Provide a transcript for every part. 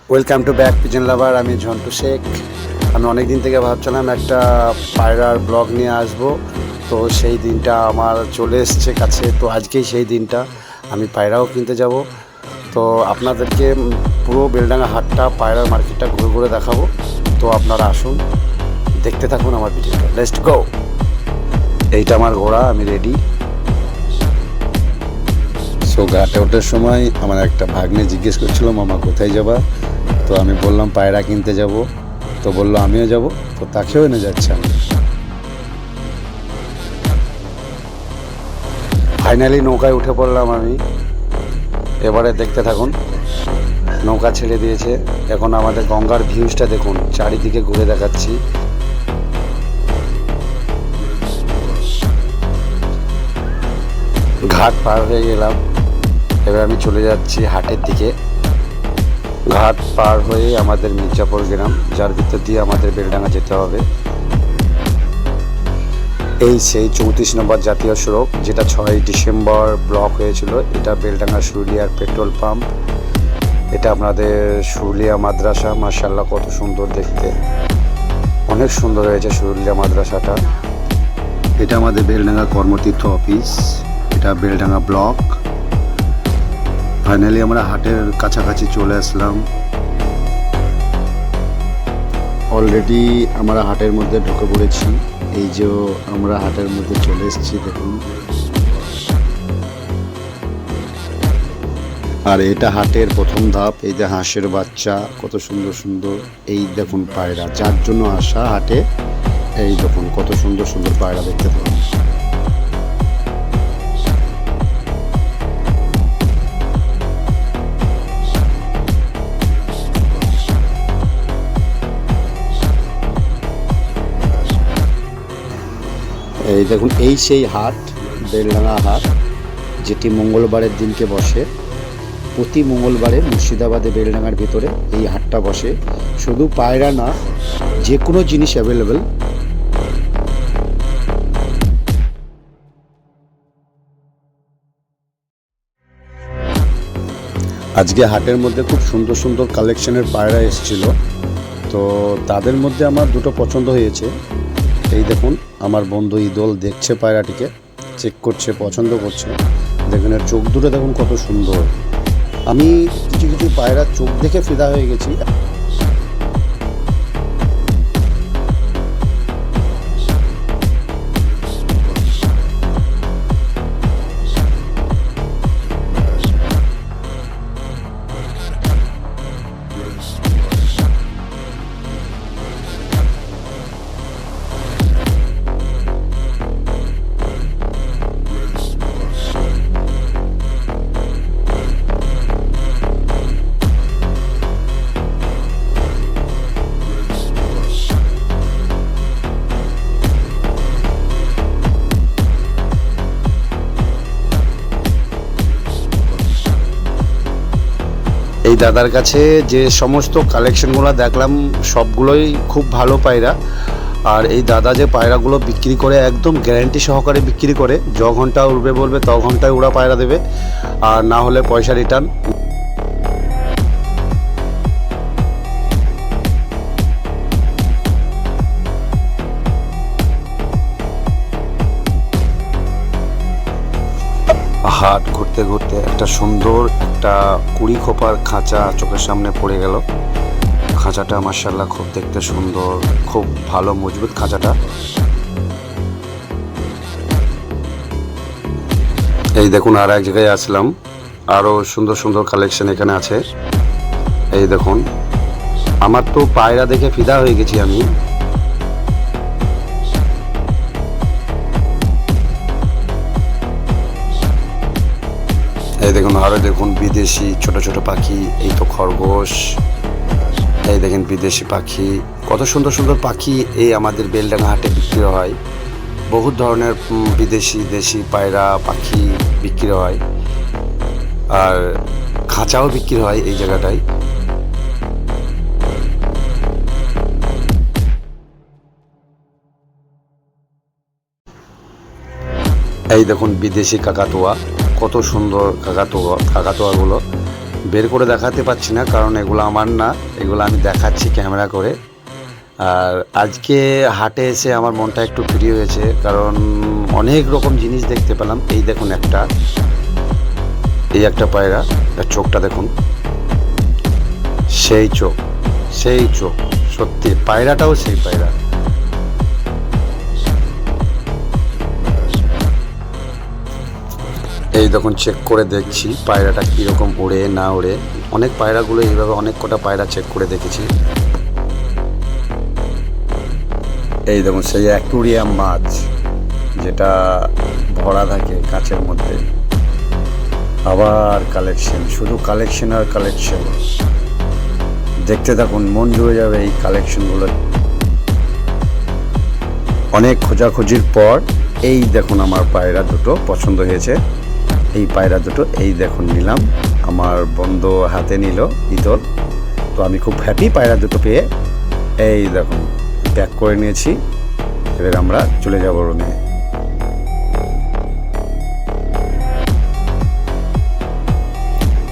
Welcome to back pigeon লাভার। আমি ঝন্টু শেখ। আমি অনেক দিন থেকে ভাবছিলাম একটা পায়রার ব্লগ নিয়ে আসব, তো সেই দিনটা আমার চলে এসছে কাছে। তো আজকেই সেই দিনটা, আমি পায়রাও কিনতে যাব। তো আপনাদেরকে পুরো বেলডাঙ্গা হাটটা, পায়রার মার্কেটটা ঘুরে ঘুরে দেখাবো। তো আপনারা আসুন, দেখতে থাকুন আমার ভিডিওটা। Let's go. এইটা আমার ঘোড়া, আমি রেডি। সো ঘাটে ওঠার সময় আমার একটা ভাগ্নে জিজ্ঞেস করছিল, মামা কোথায় যাবা? তো আমি বললাম পায়রা কিনতে যাব। তো বললো আমিও যাব, তো তাকেও এনে যাচ্ছে আমি। ফাইনালি নৌকায় উঠে পড়লাম আমি। এবারে দেখতে থাকুন, নৌকা ছেড়ে দিয়েছে। এখন আমাদের গঙ্গার ভিউজটা দেখুন, চারিদিকে ঘুরে দেখাচ্ছি। ঘাট পার হয়ে গেলাম, এবার আমি চলে যাচ্ছি হাটের দিকে। ঘাট পার হয়ে আমাদের মির্জাপুর গ্রাম, যার ভিতর দিয়ে আমাদের বেলডাঙ্গা যেতে হবে। এই সেই 34 নম্বর জাতীয় সড়ক, যেটা 6 ডিসেম্বর ব্লক হয়েছিল। এটা বেলডাঙ্গা শুরুলিয়ার পেট্রোল পাম্প। এটা আপনাদের শুরুলিয়া মাদ্রাসা। মাশাআল্লাহ, কত সুন্দর দেখতে, অনেক সুন্দর হয়েছে শুরুলিয়া মাদ্রাসাটা। এটা আমাদের বেলডাঙ্গা কর্মতীর্থ অফিস, এটা বেলডাঙ্গা ব্লক। ফাইনালি আমরা হাটের কাছাকাছি চলে আসলাম। অলরেডি আমরা হাটের মধ্যে ঢুকে পড়েছি। এই যে আমরা হাটের মধ্যে চলে এসেছি, দেখুন। আর এটা হাটের প্রথম ধাপ। এই যে হাঁসের বাচ্চা, কত সুন্দর সুন্দর। এই দেখুন পায়রা, যার জন্য আসা হাটে। এই দেখুন কত সুন্দর সুন্দর পায়রা দেখতে পাবেন। এই দেখুন, এই সেই হাট, বেলডাঙ্গা হাট, যেটি মঙ্গলবারের দিনকে বসে। প্রতি মঙ্গলবারে মুর্শিদাবাদে বেলডাঙ্গার ভিতরে এই হাটটা বসে। শুধু পায়রা না, যে কোনো জিনিস অ্যাভেলেবেল। আজকে হাটের মধ্যে খুব সুন্দর সুন্দর কালেকশনের পায়রা এসেছিল। তো তাদের মধ্যে আমার দুটো পছন্দ হয়েছে। এই দেখুন, আমার বন্ধু ইদল দেখছে পায়রাটিকে, চেক করছে, পছন্দ করছে। দেখুন এর চোখ দুটো দেখুন কত সুন্দর। আমি কিছু কিছু পায়রার চোখ দেখে ফিদা হয়ে গেছি। এই দাদার কাছে যে সমস্ত কালেকশনগুলো দেখলাম, সবগুলোই খুব ভালো পায়রা। আর এই দাদা যে পায়রাগুলো বিক্রি করে, একদম গ্যারান্টি সহকারে বিক্রি করে। ঘন্টা উড়বে বলবে ঘন্টায় ওরা পায়রা দেবে, আর না হলে পয়সা রিটার্ন। হাট ঘুরতে ঘুরতে একটা সুন্দর একটা কুড়ি খোপার খাঁচা চোখের সামনে পড়ে গেল। খাঁচাটা মাশাআল্লাহ খুব দেখতে সুন্দর, খুব ভালো মজবুত খাঁচাটা। এই দেখুন, আর এক জায়গায় আসলাম, আরও সুন্দর সুন্দর কালেকশন এখানে আছে। এই দেখুন, আমার তো পায়রা দেখে ফিদা হয়ে গেছি আমি। এই দেখুন, আরও দেখুন বিদেশি ছোট ছোট পাখি। এই তো খরগোশ। এই দেখেন বিদেশি পাখি, কত সুন্দর সুন্দর পাখি এই আমাদের বেলডাঙ্গা হাটে বিক্রি হয়। বহু ধরনের বিদেশি দেশি পায়রা পাখি বিক্রি হয়, আর খাঁচাও বিক্রি হয় এই জায়গাটায়। এই দেখুন বিদেশি কাকাতুয়া, কত সুন্দর কাকাতুয়াগুলো। বের করে দেখাতে পারছি না, কারণ এগুলো আমার না, এগুলো আমি দেখাচ্ছি ক্যামেরা করে। আর আজকে হাটে এসে আমার মনটা একটু ফ্রি হয়েছে, কারণ অনেক রকম জিনিস দেখতে পেলাম। এই দেখুন এই একটা পায়রা, তার চোখটা দেখুন, সেই চোখ, সত্যি পায়রাটাও সেই পায়রা। এই দেখুন চেক করে দেখছি পায়রাটা কীরকম ওড়ে না ওড়ে। অনেক পায়রাগুলো এইভাবে অনেক কটা পায়রা চেক করে দেখেছি। এই দেখুন সেই অ্যাকুরিয়াম মাছ, যেটা ভরা থাকে কাচের মধ্যে। আবার কালেকশন, শুধু কালেকশন আর কালেকশন। দেখতে থাকুন, মন জুড়ে যাবে এই কালেকশনগুলো। অনেক খোঁজাখুঁজির পর এই দেখুন আমার পায়রা দুটো পছন্দ হয়েছে। এই পায়রা দুটো এই দেখুন নিলাম, আমার বন্ধু হাতে নিল ইতল। তো আমি খুব হ্যাপি পায়রা দুটো পেয়ে। এই দেখুন প্যাক করে নিয়েছি, এবার আমরা চলে যাব রুমে।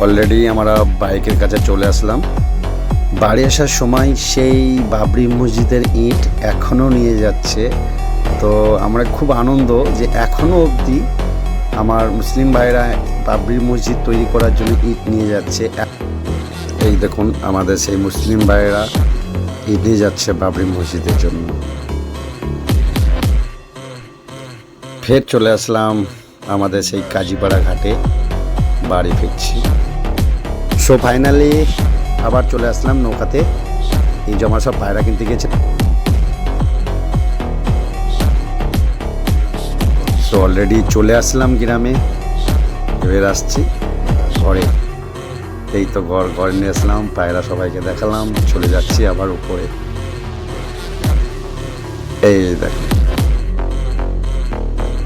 অলরেডি আমরা বাইকের কাছে চলে আসলাম। বাড়ি আসার সময় সেই বাবরি মসজিদের ইট এখনও নিয়ে যাচ্ছে। তো আমরা খুব আনন্দ যে এখনও অবধি আমার মুসলিম ভাইরা বাবরি মসজিদ তৈরি করার জন্য ইট নিয়ে যাচ্ছে। এই দেখুন আমাদের সেই মুসলিম ভাইরা ইট নিয়ে যাচ্ছে বাবরি মসজিদের জন্য। ফের চলে আসলাম আমাদের সেই কাজীপাড়া ঘাটে, বাড়ি ফিরছি। সো ফাইনালি আবার চলে আসলাম নৌকাতে। এই যে আমার সব পায়রা কিনতে গেছে। সো অলরেডি চলে আসলাম গ্রামে, এবার আসছি ঘরে। এই তো ঘরে নিয়ে আসলাম পায়রা, সবাইকে দেখালাম, চলে যাচ্ছি আবার উপরে। এই দেখুন।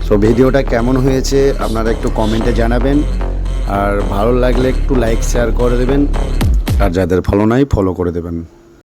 সো ভিডিওটা কেমন হয়েছে আপনারা একটু কমেন্টে জানাবেন, আর ভালো লাগলে একটু লাইক শেয়ার করে দেবেন, আর যাদের ফলো নাই ফলো করে দেবেন।